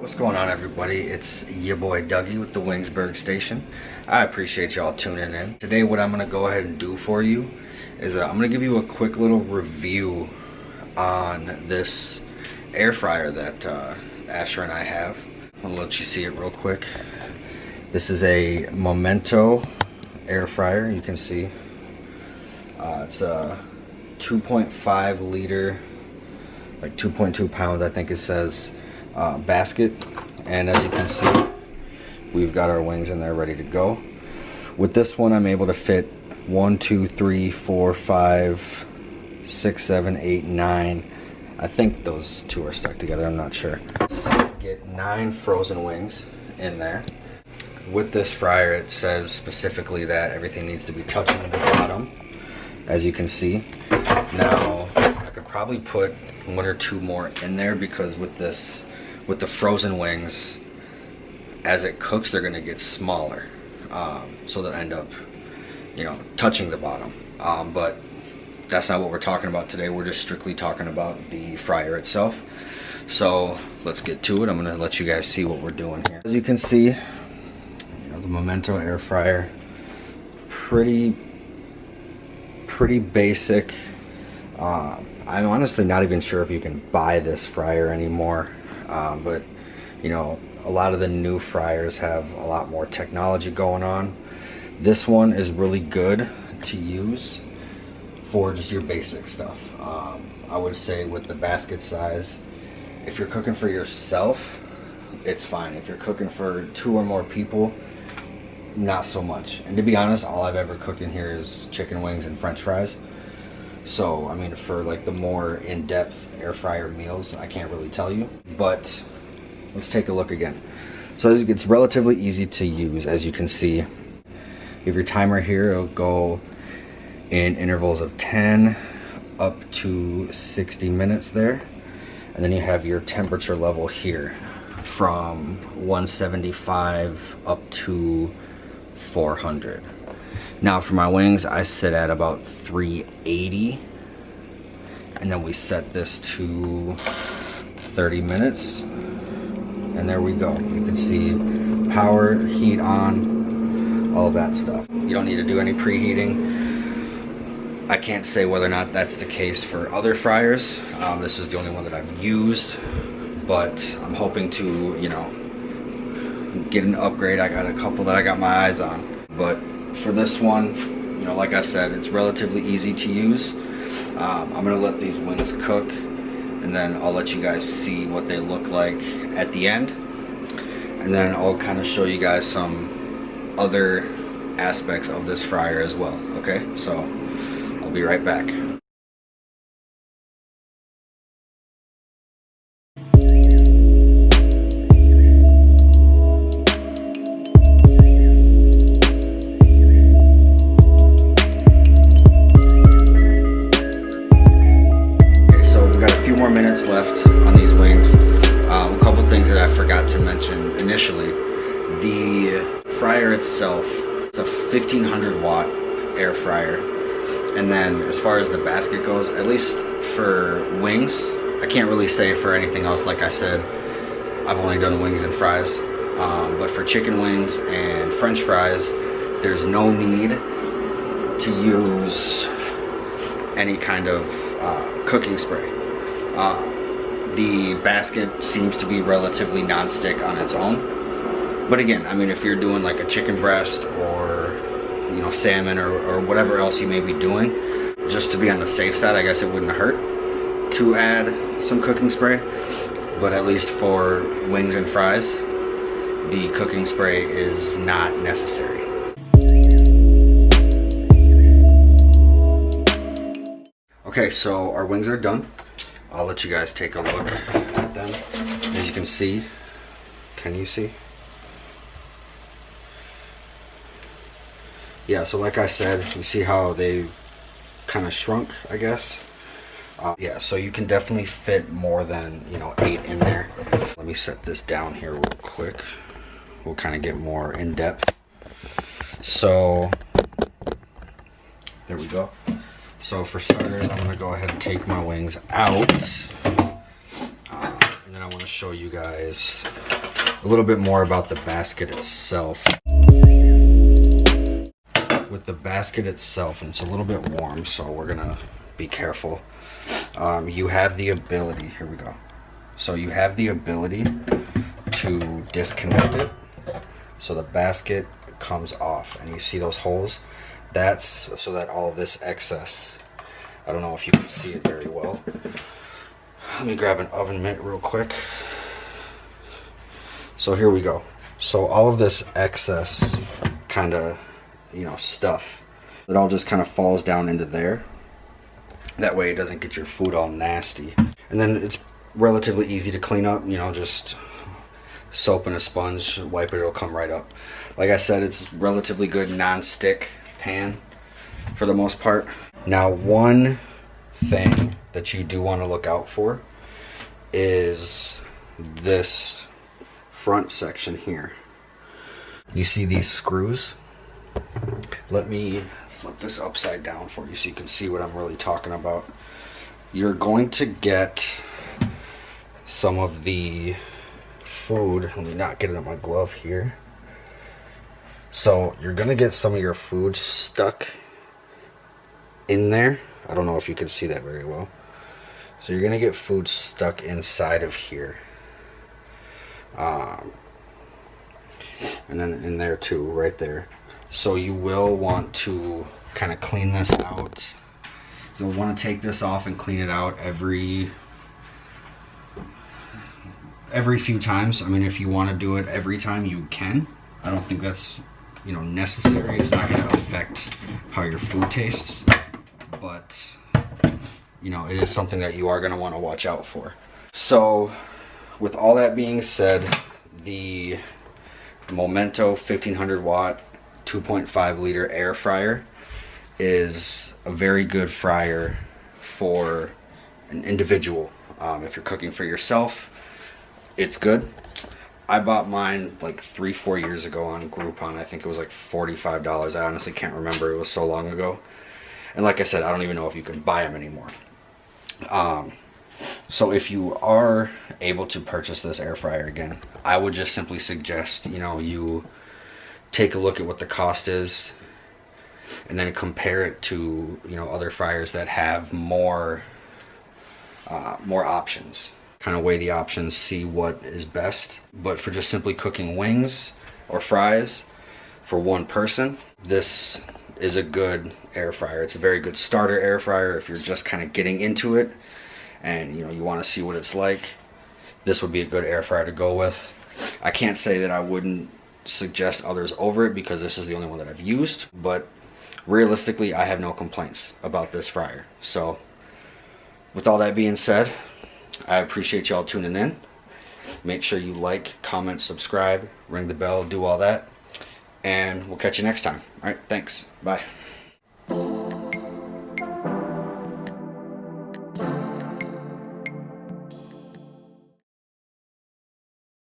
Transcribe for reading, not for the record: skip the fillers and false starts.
What's going on, everybody? It's your boy Dougie with the Wingsburg station. I appreciate y'all tuning in. Today what I'm going to go ahead and do for you is I'm going to give you a quick little review on this air fryer that Asher and I have. I'll let you see it real quick. This is a Momento air fryer. You can see it's a 2.5 liter, like 2.2 pounds I think it says, basket, and as you can see we've got our wings in there ready to go. With this one I'm able to fit 1, 2, 3, 4, 5, 6, 7, 8, 9. I think those two are stuck together, I'm not sure. Get 9 frozen wings in there. With this fryer it says specifically that everything needs to be touching the bottom, as you can see. Now I could probably put 1 or 2 more in there because with the frozen wings, as it cooks they're going to get smaller, so they'll end up, you know, touching the bottom, but that's not what we're talking about today. We're just strictly talking about the fryer itself. So let's get to it. I'm going to let you guys see what we're doing here. As you can see, you know, the Momento air fryer, pretty basic. I'm honestly not even sure if you can buy this fryer anymore, but you know, a lot of the new fryers have a lot more technology going on. This one is really good to use for just your basic stuff. I would say with the basket size, if you're cooking for yourself, it's fine. If you're cooking for 2 or more people, not so much. And to be honest, all I've ever cooked in here is chicken wings and french fries. So I mean, for like the more in-depth air fryer meals, I can't really tell you. But let's take a look again. So it's relatively easy to use. As you can see, you have your timer here. It'll go in intervals of 10 up to 60 minutes there. And then you have your temperature level here from 175 up to 400. Now for my wings, I sit at about 380, and then we set this to 30 minutes, and there we go. You can see power, heat on, all that stuff. You don't need to do any preheating. I can't say whether or not that's the case for other fryers. This is the only one that I've used, but I'm hoping to, you know, get an upgrade. I got a couple that I got my eyes on, but for this one, you know, like I said, it's relatively easy to use. I'm gonna let these wings cook, and then I'll let you guys see what they look like at the end, and then I'll kind of show you guys some other aspects of this fryer as well. Okay, so I'll be right back. Minutes left on these wings. A couple things that I forgot to mention initially. The fryer itself, it's a 1500 watt air fryer, and then as far as the basket goes, at least for wings, I can't really say for anything else. Like I said, I've only done wings and fries, but for chicken wings and french fries, there's no need to use any kind of cooking spray. The basket seems to be relatively non-stick on its own, but again, I mean, if you're doing like a chicken breast or, you know, salmon or whatever else you may be doing, just to be on the safe side, I guess it wouldn't hurt to add some cooking spray. But at least for wings and fries, the cooking spray is not necessary. Okay, so our wings are done. I'll let you guys take a look at them. As you can see, can you see? Yeah, so like I said, you see how they kind of shrunk, I guess. Yeah, so you can definitely fit more than, you know, 8 in there. Let me set this down here real quick. We'll kind of get more in depth. So there we go. So for starters, I'm going to go ahead and take my wings out. And then want to show you guys a little bit more about the basket itself. With the basket itself, and it's a little bit warm, so we're gonna be careful. You have the ability, here we go. So you have the ability to disconnect it so the basket comes off, and you see those holes? That's so that all this excess, I don't know if you can see it very well. Let me grab an oven mitt real quick. So here we go. So all of this excess kind of, stuff, it all just kind of falls down into there. That way it doesn't get your food all nasty. And then it's relatively easy to clean up, just soap and a sponge, wipe it, it'll come right up. Like I said, it's relatively good non-stick pan for the most part. Now, one thing that you do want to look out for is this front section here. You see these screws? Let me flip this upside down for you so you can see what I'm really talking about. You're going to get some of the food, let me not get it in my glove here. So you're going to get some of your food stuck in there. I don't know if you can see that very well. So you're going to get food stuck inside of here. And then in there too, right there. So you will want to kind of clean this out. You'll want to take this off and clean it out every few times. I mean, if you want to do it every time, you can. I don't think that's, necessary. It's not going to affect how your food tastes, but it is something that you are going to want to watch out for. So with all that being said, the Momento 1500 watt 2.5 liter air fryer is a very good fryer for an individual. If you're cooking for yourself, it's good. I bought mine like 3-4 years ago on Groupon. I think it was like $45. I honestly can't remember, it was so long ago. And like I said, I don't even know if you can buy them anymore. So if you are able to purchase this air fryer again, I would just simply suggest, you take a look at what the cost is and then compare it to, other fryers that have more options. Kind of weigh the options, see what is best. But for just simply cooking wings or fries for one person, this is a good air fryer. It's a very good starter air fryer if you're just kind of getting into it and you want to see what it's like. This would be a good air fryer to go with. I can't say that I wouldn't suggest others over it because this is the only one that I've used, but realistically I have no complaints about this fryer. So with all that being said, I appreciate y'all tuning in. Make sure you like, comment, subscribe, ring the bell, do all that, and we'll catch you next time. All right, thanks. Bye.